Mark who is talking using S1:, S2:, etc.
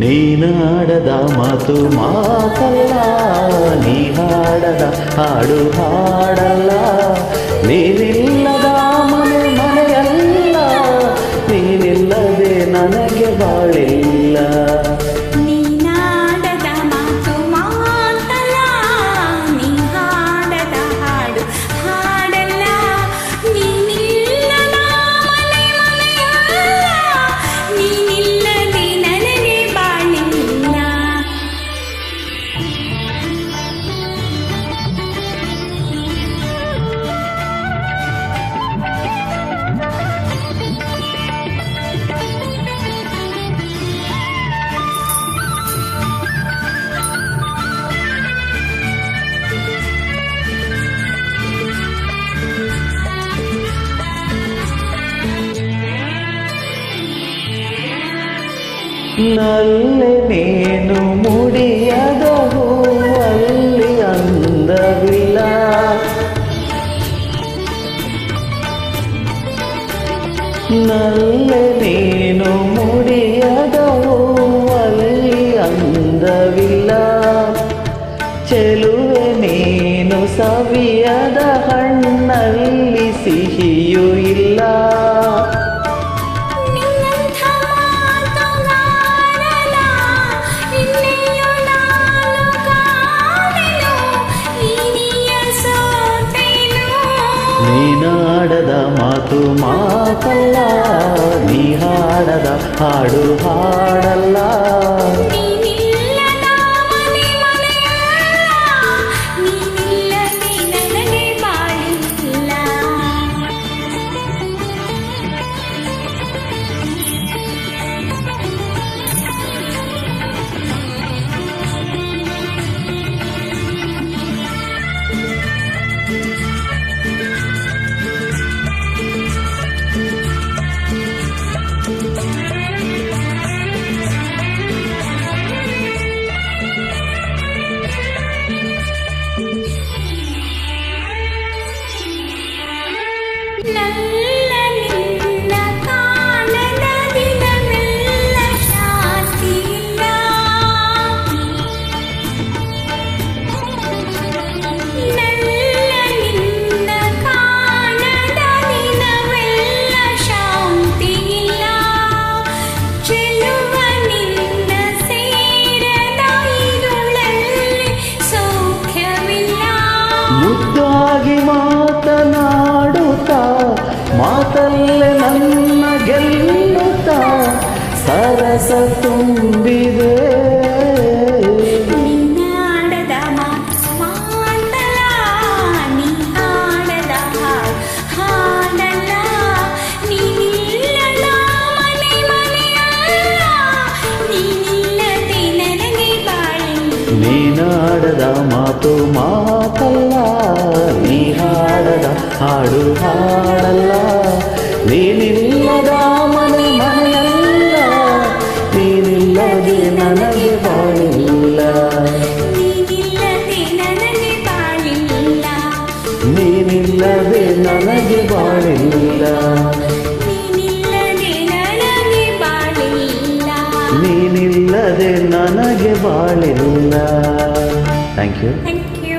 S1: ನೀನಾಡದ ಮಾತು ಮಾತಲ್ಲ, ನೀ ಹಾಡದ ಹಾಡು ಹಾಡಲ್ಲ, ನೀನಿಲ್ಲದ ಮನೆ ಮನೆಯಲ್ಲ, ನೀನಿಲ್ಲದೆ ನನಗೆ ಬಾಳಿಲ್ಲ. ನಲ್ಲೆ ನೀನು ಮುಡಿಯದ ಹೂವಲ್ಲಿ ಅಂದವಿಲ್ಲ, ನಲ್ಲೆ ನೀನು ಮುಡಿಯದ ಹೂವಲ್ಲಿ ಅಂದವಿಲ್ಲ, ಚೆಲುವೆ ನೀನು ಸವಿಯದ ಹಣ್ಣಲ್ಲಿ ಸಿಹಿಯೂ ಇಲ್ಲ. ನೀನಾಡದ ಮಾತು ಮಾತಲ್ಲ, ನೀ ಹಾಡದ ಹಾಡು ಹಾಡಲ್ಲ, ಮುದ್ದಾಗಿ ಮಾತನಾಡುತ್ತಾ ಮಾತಲ್ಲೇ ನನ್ನ ಗೆಲ್ಲುತ್ತಾ ಸರಸ ತುಂಬಿದೆ.
S2: ನೀನಾಡದ ಮಾತಲ್ಲ, ನೀ ಹಾಡದ ಹಾಡಲ್ಲ, ನೀನಿಲ್ಲದ ಮನೆ ಮನೆಯಲ್ಲ, ನೀನಿಲ್ಲದೆ ನನಗೆ ಬಾಳಿಲ್ಲ.
S1: ನೀನಾಡದ ಮಾತು ಮಾತಲ್ಲ, ನೀ ಹಾಡದ ಹಾಡು ಹಾಡಲ್ಲ, ನೀನಿಲ್ಲದ ಮನೆ ಮನೆಯಲ್ಲ, ನೀನಿಲ್ಲದೆ ನನಗೆ ಬಾಳಿಲ್ಲ.
S2: ನೀನಿಲ್ಲದೆ ನನಗೆ ಬಾಳಿಲ್ಲ,
S1: ನೀನಿಲ್ಲದೆ ನನಗೆ ಬಾಳಿಲ್ಲ,
S2: ನೀನಿಲ್ಲದೆ ನನಗೆ ಬಾಳಿಲ್ಲ,
S1: ನೀನಿಲ್ಲದೆ ನನಗೆ ಬಾಳಿಲ್ಲ. Thank you.
S2: Thank you.